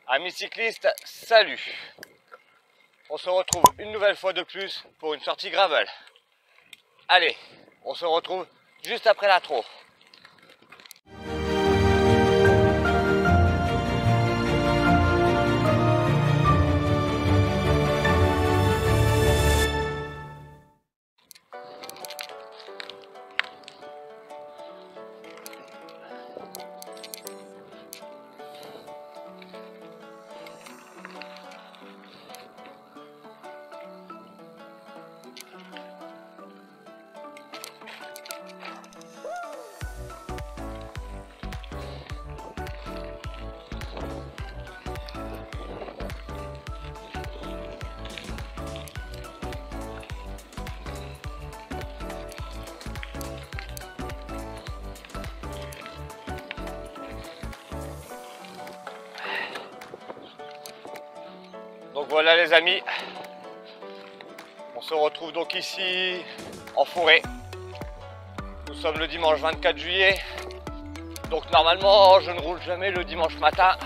Amis cyclistes, salut! On se retrouve une nouvelle fois de plus pour une sortie gravel. Allez, on se retrouve juste après l'intro. Donc voilà les amis, on se retrouve donc ici en forêt. Nous sommes le dimanche 24 juillet. Donc normalement je ne roule jamais le dimanche matin.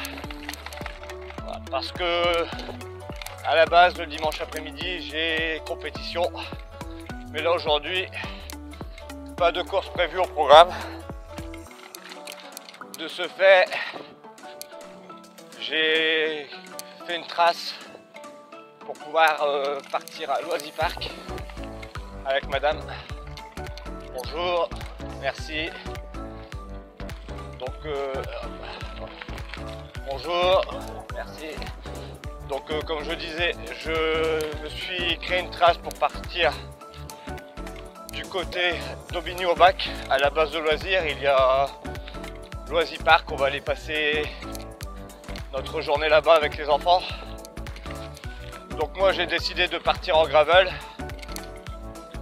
Voilà, parce que à la base le dimanche après-midi j'ai compétition. Mais là aujourd'hui, pas de course prévue au programme. De ce fait, j'ai fait une trace pour pouvoir partir à Loisy-Park avec madame. Bonjour, merci. Donc bonjour, merci. Donc comme je disais, je me suis créé une trace pour partir du côté d'Aubigny-au-Bac. À la base de loisirs, il y a Loisy-Park. On va aller passer notre journée là-bas avec les enfants. Donc moi j'ai décidé de partir en gravel.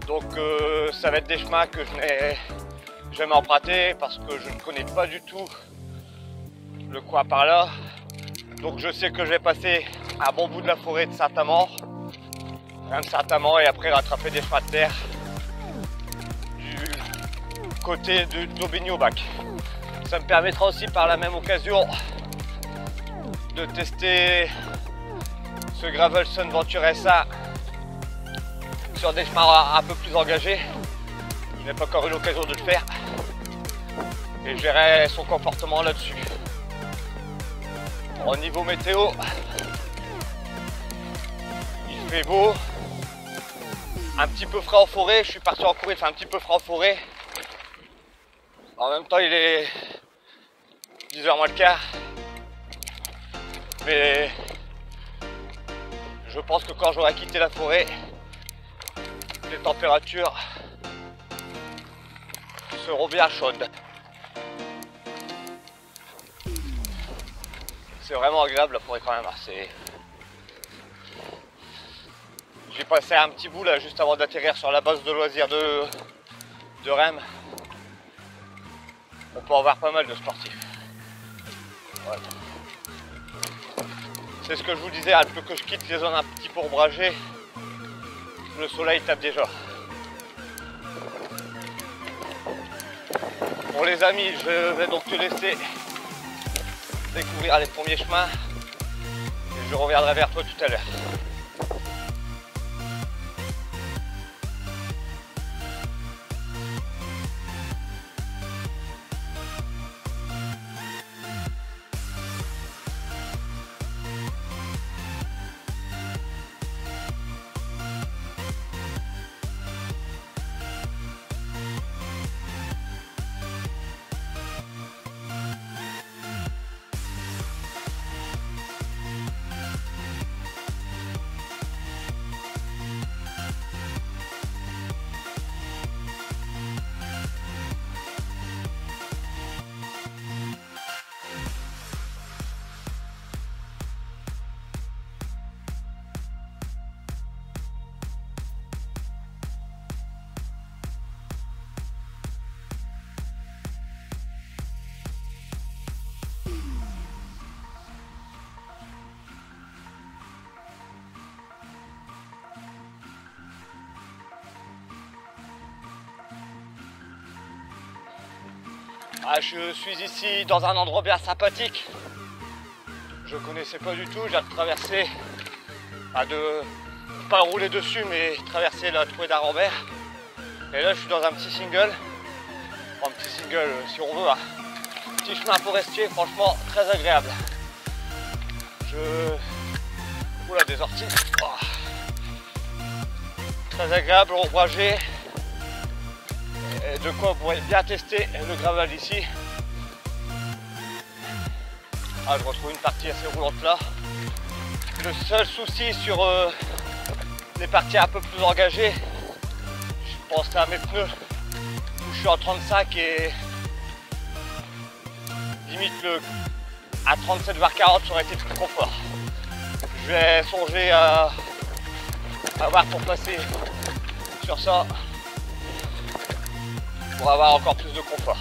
Donc ça va être des chemins que je n'ai jamais empruntés parce que je ne connais pas du tout le coin par là. Donc je sais que je vais passer un bon bout de la forêt de Saint-Amand, même Saint-Amand, et après rattraper des chemins de terre du côté d'Aubigny-au-Bac. Ça me permettra aussi par la même occasion de tester ce Gravel Sun Venture SA sur des chemins un peu plus engagés. Je n'ai pas encore eu l'occasion de le faire et je verrai son comportement là-dessus. Au niveau météo, il fait beau, un petit peu frais en forêt. Je suis parti en courir, il fait un petit peu frais en forêt. En même temps il est 10h moins le quart, mais je pense que quand j'aurai quitté la forêt, les températures seront bien chaudes. C'est vraiment agréable la forêt quand même. J'ai passé un petit bout là juste avant d'atterrir sur la base de loisirs de Reims. On peut en voir pas mal de sportifs. Voilà. C'est ce que je vous disais, un peu que je quitte les zones un petit peu ombragées, le soleil tape déjà. Bon les amis, je vais donc te laisser découvrir les premiers chemins et je reviendrai vers toi tout à l'heure. Ah, je suis ici dans un endroit bien sympathique. je connaissais pas du tout. J'ai traversé, pas rouler dessus, mais traverser la trouée d'Arambert. Et là je suis dans un petit single, enfin, un petit single si on veut, hein. Petit chemin forestier, franchement très agréable. Oula, des orties. Oh. Très agréable, ombragé. Et de quoi pour bien tester le gravel ici. Ah, je retrouve une partie assez roulante là. Le seul souci sur les parties un peu plus engagées, je pense à mes pneus où je suis en 35 et limite à 37 voire 40 ça aurait été plus confort. Je vais songer à voir pour passer sur ça pour avoir encore plus de confort.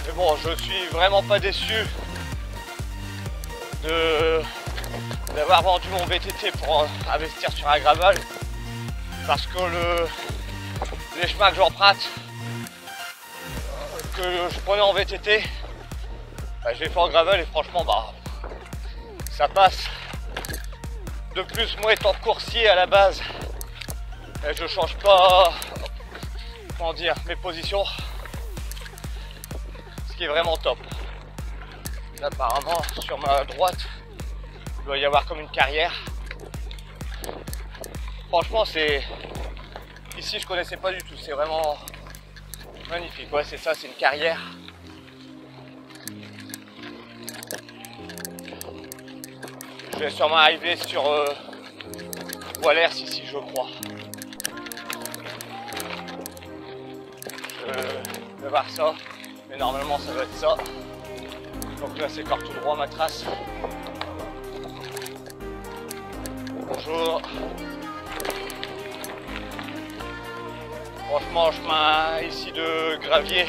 Mais bon, je suis vraiment pas déçu d'avoir vendu mon VTT pour investir sur un gravel, parce que les chemins que j'emprunte, que je prenais en VTT, je l'ai fait en gravel et franchement ça passe. De plus, moi étant coursier à la base, je change pas, comment dire, mes positions, ce qui est vraiment top. Là, apparemment sur ma droite il doit y avoir comme une carrière. Franchement ici je connaissais pas du tout, c'est vraiment magnifique. Ouais, c'est ça, c'est une carrière. Je vais sûrement arriver sur Boilers ici, je crois. Je vais voir ça, mais normalement ça doit être ça. Donc là c'est encore tout droit ma trace. Bonjour. Franchement, chemin ici de gravier,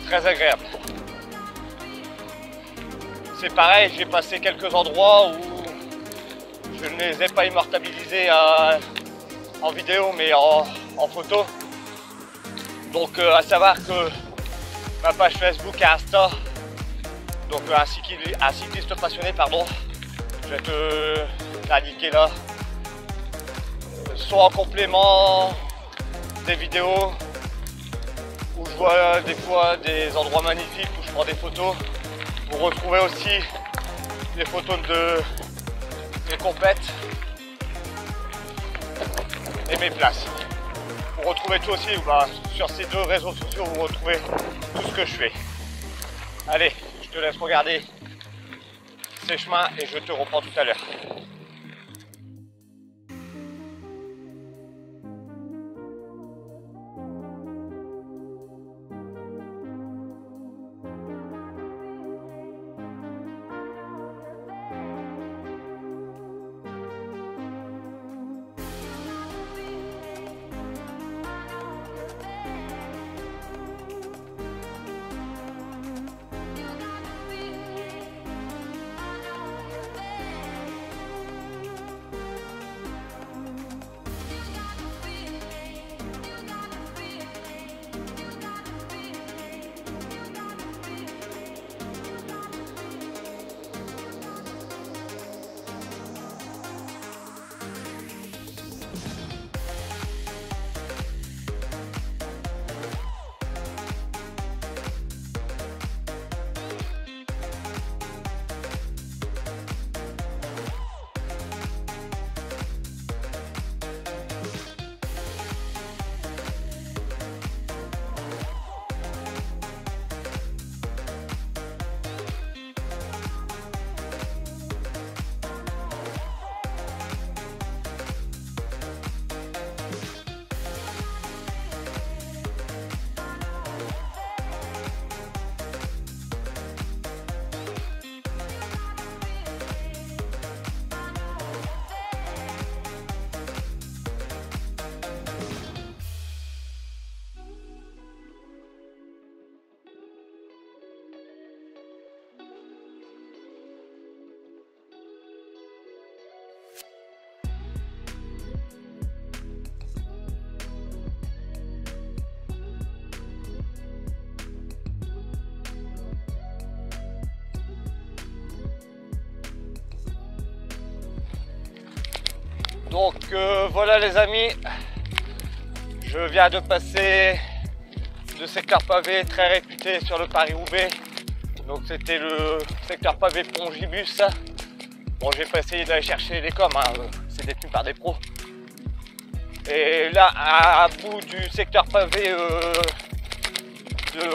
très agréable. C'est pareil, j'ai passé quelques endroits où je ne les ai pas immortalisés en vidéo, mais en photo. Donc à savoir que ma page Facebook et Insta, donc un cycliste passionné, pardon, je vais te l'indiquer là, sont en complément des vidéos où je vois des fois des endroits magnifiques où je prends des photos. Vous retrouvez aussi des photos de mes compètes et mes places. Vous retrouvez tout aussi sur ces deux réseaux sociaux, vous retrouvez tout ce que je fais. Allez, je te laisse regarder ces chemins et je te reprends tout à l'heure. Donc voilà les amis, je viens de passer le secteur pavé très réputé sur le Paris-Roubaix. Donc c'était le secteur pavé Pongibus. Bon, j'ai pas essayé d'aller chercher les coms, hein, c'est détenu par des pros. Et là, à bout du secteur pavé de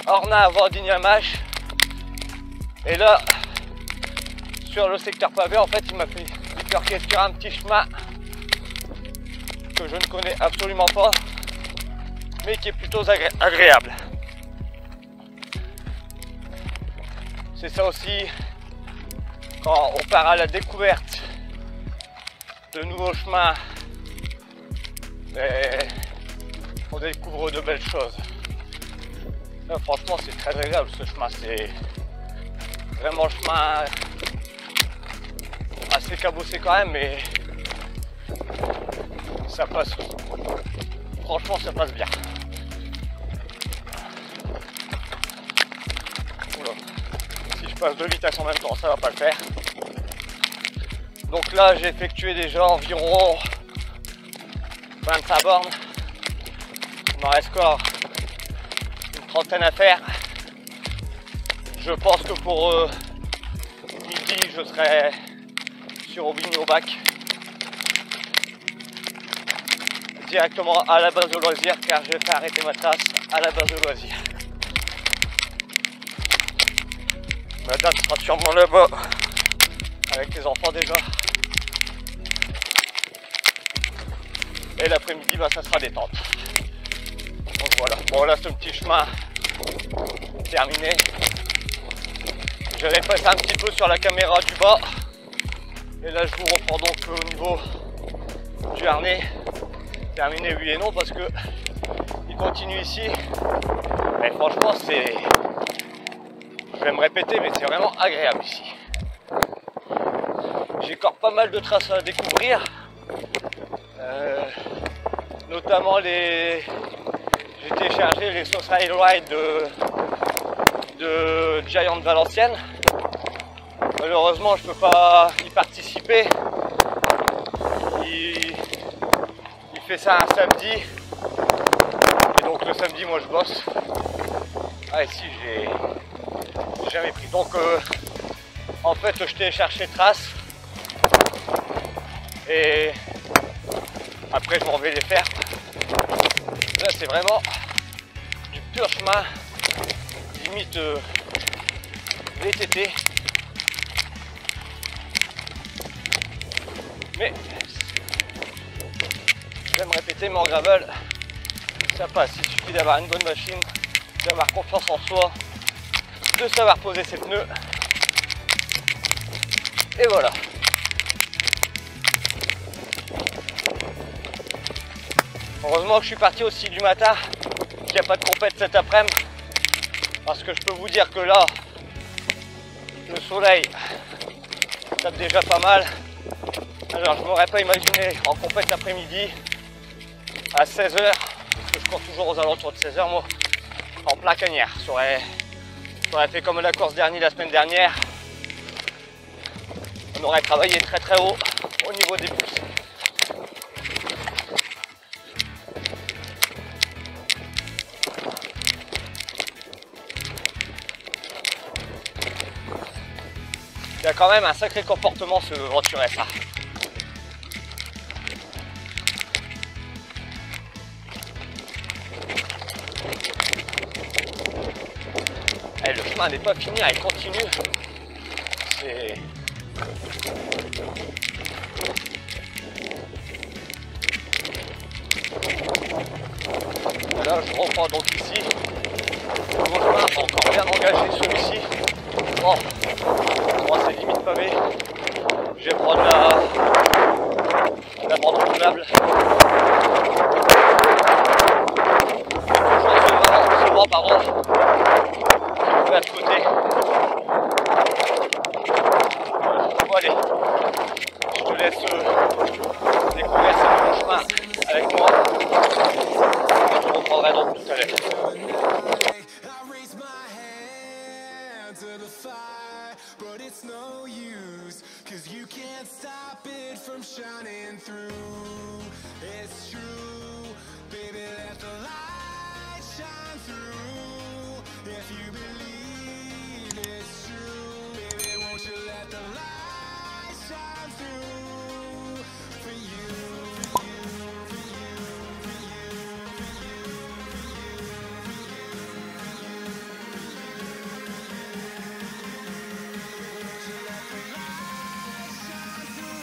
Ornain à Vordigny-Amache. Et là, sur le secteur pavé, en fait, il m'a fait bifurquer un petit chemin que je ne connais absolument pas, mais qui est plutôt agréable. C'est ça aussi, quand on part à la découverte de nouveaux chemins, on découvre de belles choses. Là, franchement, c'est très agréable ce chemin, c'est vraiment le chemin assez cabossé quand même, mais ça passe, franchement ça passe bien. Oula. Si je passe 2 vitesses en même temps, ça va pas le faire. Donc là j'ai effectué déjà environ 25 bornes, il m'en reste encore une trentaine à faire. Je pense que pour midi je serai sur Aubigny-au-Bac, directement à la base de loisirs, car je vais faire arrêter ma trace à la base de loisirs. Madame sera sûrement là-bas avec les enfants déjà. Et l'après-midi, bah, ça sera détente. Donc voilà, bon là ce petit chemin terminé. Je vais passer un petit peu sur la caméra du bas. Et là je vous reprends donc au niveau du harnais. Terminé oui et non parce que il continue ici. Mais franchement c'est... Je vais me répéter mais c'est vraiment agréable ici. J'ai encore pas mal de traces à découvrir. Notamment les... J'ai téléchargé les Social Ride de Giant Valenciennes. Malheureusement je peux pas y participer. Il fait ça un samedi. Et donc le samedi moi je bosse. Ah ici j'ai jamais pris. Donc en fait je télécharge les traces. Et après je m'en vais les faire. Là c'est vraiment du pur chemin. Limite VTT. Mais je vais me répéter, mais en gravel ça passe. Il suffit d'avoir une bonne machine, d'avoir confiance en soi, de savoir poser ses pneus. Et voilà. Heureusement que je suis parti aussi du matin, qu'il n'y a pas de compète cet après-midi. Parce que je peux vous dire que là, le soleil tape déjà pas mal. Alors je m'aurais pas imaginé en compète l'après-midi à 16h, parce que je cours toujours aux alentours de 16h moi, en plein cagnard. Ça aurait fait comme la course dernière la semaine dernière. On aurait travaillé très très haut au niveau des pouces. Il y a quand même un sacré comportement ce voiture SA. Et le chemin n'est pas fini, il continue. C'est... Là je reprends donc ici. Mon chemin est encore bien engagé celui-ci. Bon, moi c'est limite pavé. Je vais prendre la bande roulable. Je recevoir par an. Je vais à ce côté. Bon allez, je te laisse découvrir ce nouveau chemin avec moi. Je te reprendrai donc tout à l'heure. but it's no use, 'cause you can't stop it from shining through. It's true, baby, let the light shine through. If you believe it's true, baby, won't you let the light shine through for you, for you, for you, for you, for you, for you, for you, for you, won't you let the light shine through?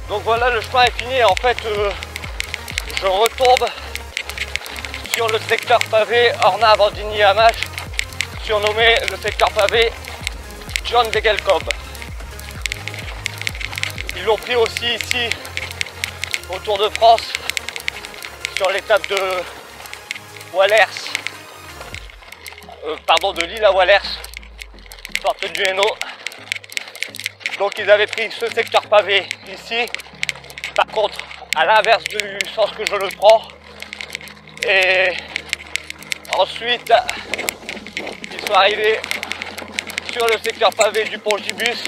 Donc voilà, le chemin est fini. En fait, je retombe sur le secteur pavé Ornat-Vandigny-Hamache, surnommé le secteur pavé John Degelkob. Ils l'ont pris aussi ici au Tour de France sur l'étape de Wallers, de Lille à Wallers, sorte du Hainaut. Donc ils avaient pris ce secteur pavé ici, par contre à l'inverse du sens que je le prends. Et ensuite ils sont arrivés sur le secteur pavé du pont Gibus,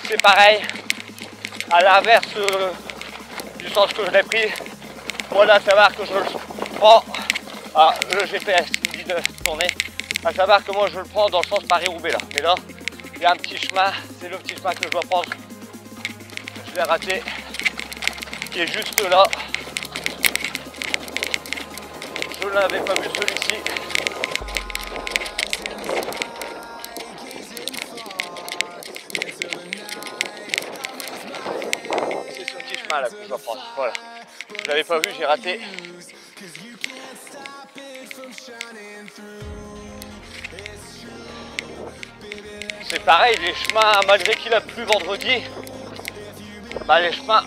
c'est pareil, à l'inverse du sens que je l'ai pris. Voilà, à savoir que je le prends, le GPS me dit de tourner, à savoir que moi je le prends dans le sens Paris-Roubaix là. Mais là, il y a un petit chemin, c'est le petit chemin que je dois prendre. Je l'ai raté, qui est juste là. Je n'avais pas vu celui-ci. C'est ce petit chemin là que je dois prendre. Voilà. Je l'avais pas vu, j'ai raté. C'est pareil, les chemins, malgré qu'il a plu vendredi, les chemins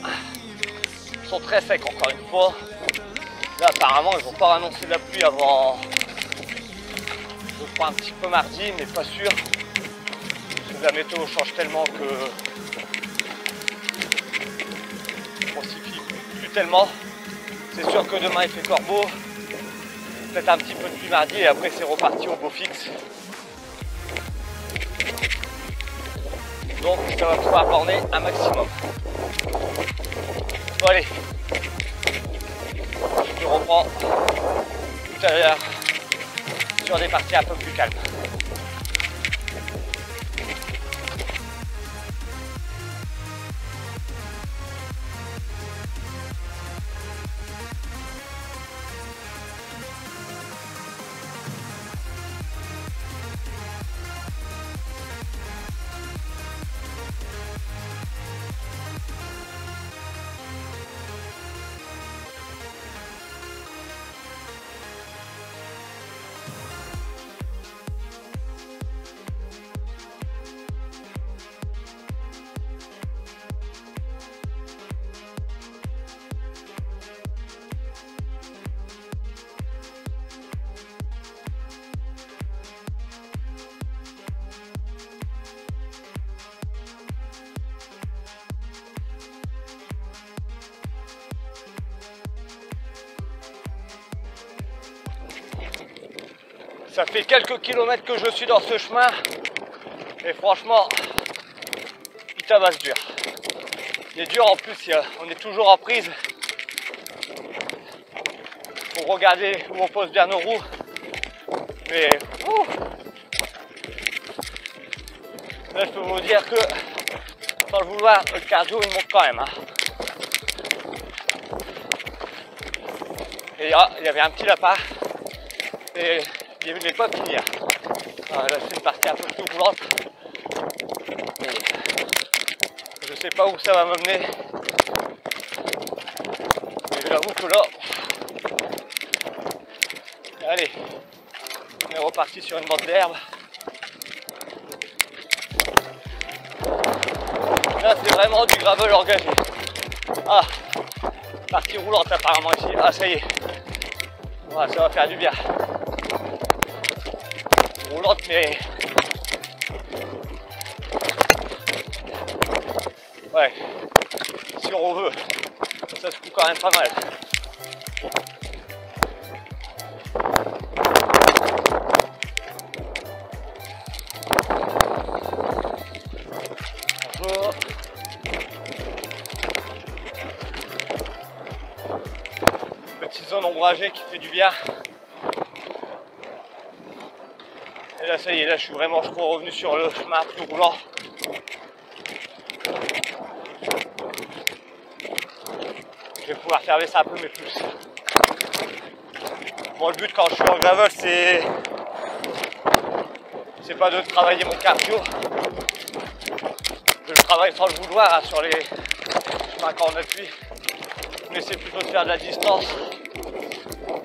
sont très secs encore une fois. Là apparemment ils vont pas annoncer de la pluie avant, je crois un petit peu mardi, mais pas sûr. Parce que la météo change tellement que on s'y fie plus tellement. C'est sûr que demain il fait corbeau, peut-être un petit peu de pluie mardi et après c'est reparti au beau fixe. Donc ça va pouvoir borner un maximum. Bon allez, je reprends tout à l'heure sur des parties un peu plus calmes. Ça fait quelques kilomètres que je suis dans ce chemin et franchement, il tabasse dur. Il est dur en plus, on est toujours en prise. Faut regarder où on pose bien nos roues. Mais là, je peux vous dire que sans le vouloir, le cardio il monte quand même. Et là, il y avait un petit lapin. Et il n'est pas fini. Là, c'est une partie un peu plus roulante. Je sais pas où ça va m'amener. Mais j'avoue que là. Allez, on est reparti sur une bande d'herbe. Là, c'est vraiment du gravel engagé. Ah, Partie roulante apparemment ici. Ah ça y est. Voilà, ça va faire du bien. Roulante mais... Ouais. Si on veut. Ça se trouve quand même pas mal. Bonjour. Petite zone ombragée qui fait du bien. Et là ça y est, là je suis vraiment, je crois, revenu sur le chemin plus roulant. Je vais pouvoir faire baisser un peu mes pouces. Bon, le but quand je suis en gravel, c'est pas de travailler mon cardio. Je le travaille sans le vouloir hein, sur les chemins en appui. Mais c'est plutôt de faire de la distance.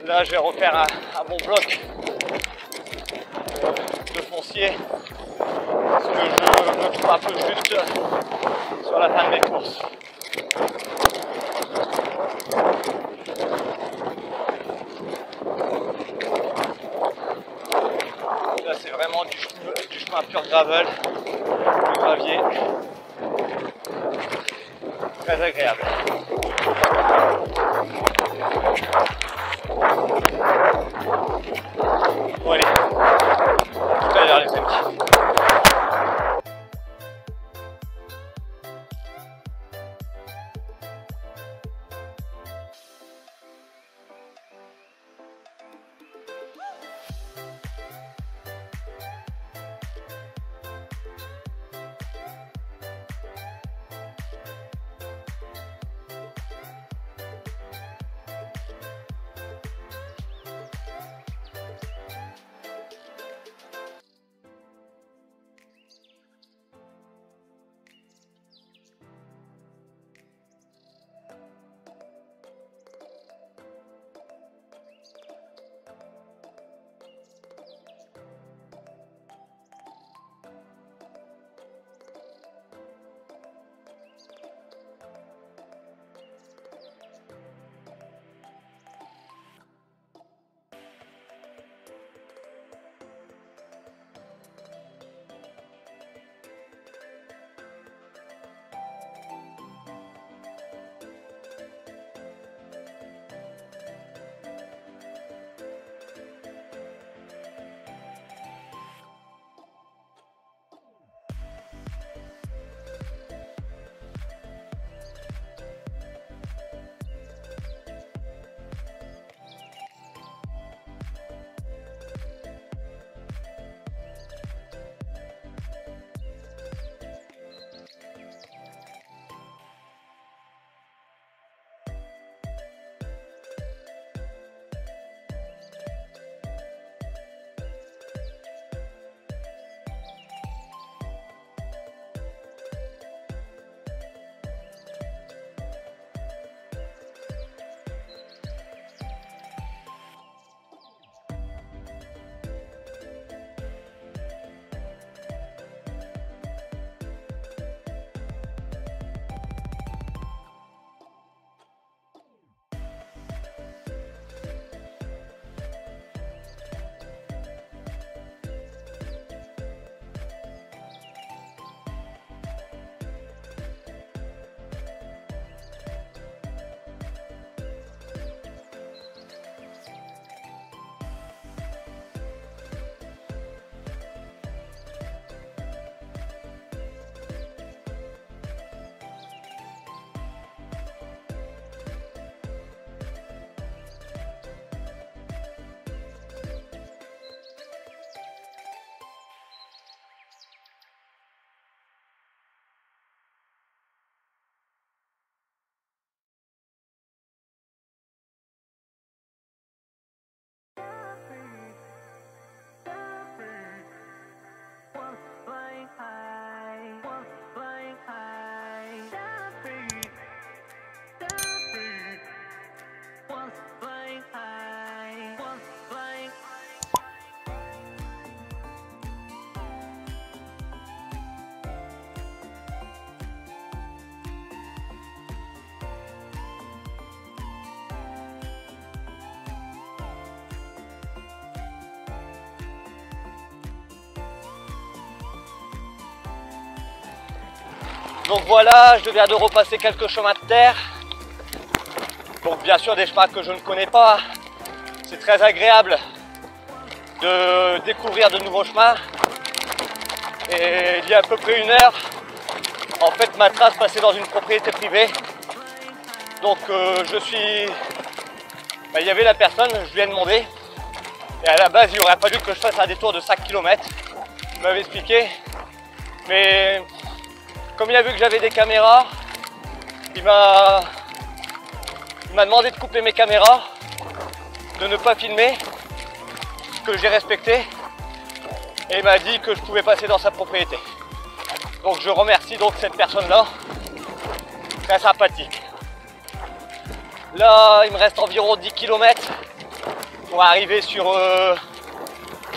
Là, je vais refaire un bon bloc de foncier. Parce que je me trouve un peu juste sur la fin de mes courses. Là, c'est vraiment du chemin pur gravel, du gravier. Très agréable. Bon allez, à tout à l'heure les amis. Donc voilà, je viens de repasser quelques chemins de terre. Donc bien sûr des chemins que je ne connais pas. C'est très agréable de découvrir de nouveaux chemins. Et il y a à peu près 1 heure, en fait ma trace passait dans une propriété privée. Donc il y avait la personne, je lui ai demandé. Et à la base il aurait fallu que je fasse un détour de 5 km. Il m'avait expliqué. Mais comme il a vu que j'avais des caméras, il m'a demandé de couper mes caméras, de ne pas filmer, ce que j'ai respecté. Et il m'a dit que je pouvais passer dans sa propriété. Donc je remercie donc cette personne-là. Très sympathique. Là, il me reste environ 10 km pour arriver sur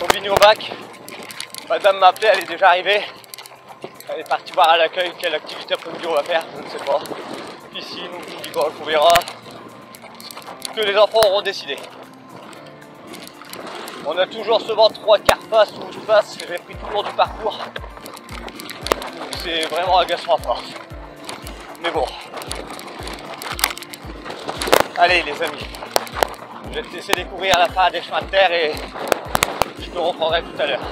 Aubigny-au-Bac. Madame m'a appelé, elle est déjà arrivée. Elle est partie voir à l'accueil quelle activité après-midi on va faire, je ne sais pas. Piscine ou du golf, on verra. Ce que les enfants auront décidé. On a toujours ce vent 3/4 face ou de face, j'ai pris tout le long du parcours. C'est vraiment agaçant à force. Mais bon. Allez les amis, je vais te laisser découvrir la fin des chemins de terre et je te reprendrai tout à l'heure.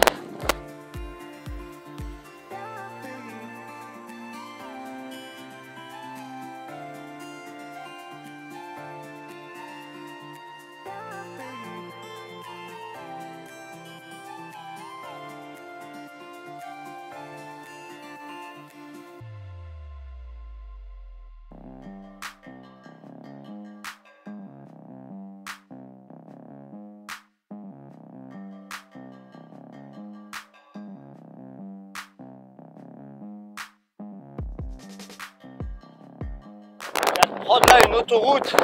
Prendre là une autoroute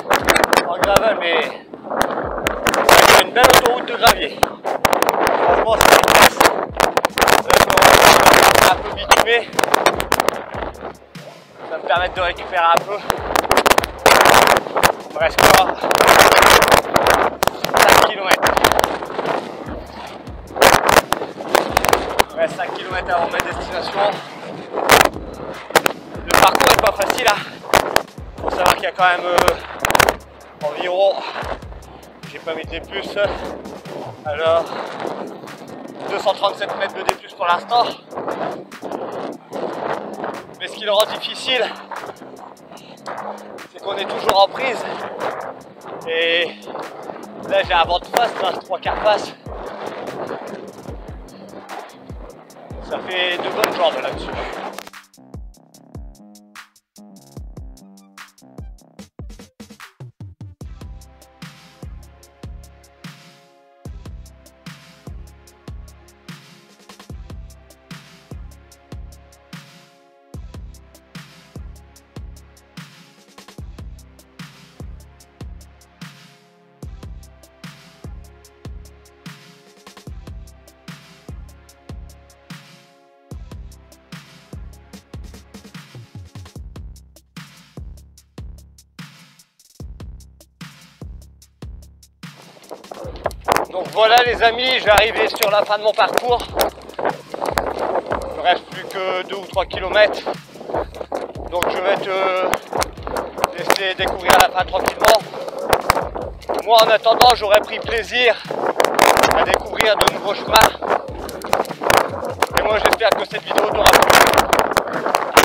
en gravel, mais c'est une belle autoroute de gravier. Franchement, c'est classe. Un peu bitumé. Ça va me permettre de récupérer un peu. Il me reste quoi 5 km. Il me reste 5 km avant ma destination. Le parcours n'est pas facile là. Il faut savoir qu'il y a quand même environ, j'ai pas mis de D+, alors 237 mètres de D+, pour l'instant. Mais ce qui le rend difficile, c'est qu'on est toujours en prise. Et là j'ai un vent de face, là, 3/4 face. Ça fait de bonnes jambes là-dessus. Donc voilà les amis, j'ai arrivé sur la fin de mon parcours. Il ne reste plus que 2 ou 3 km. Donc je vais te laisser découvrir la fin tranquillement. Moi en attendant, j'aurais pris plaisir à découvrir de nouveaux chemins. Et moi j'espère que cette vidéo t'aura plu.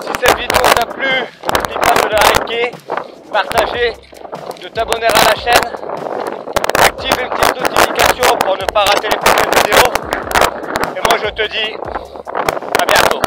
Si cette vidéo t'a plu, n'oublie pas de la liker, partager, de t'abonner à la chaîne. Active une petite notification pour ne pas rater les prochaines vidéos. Et moi je te dis à bientôt.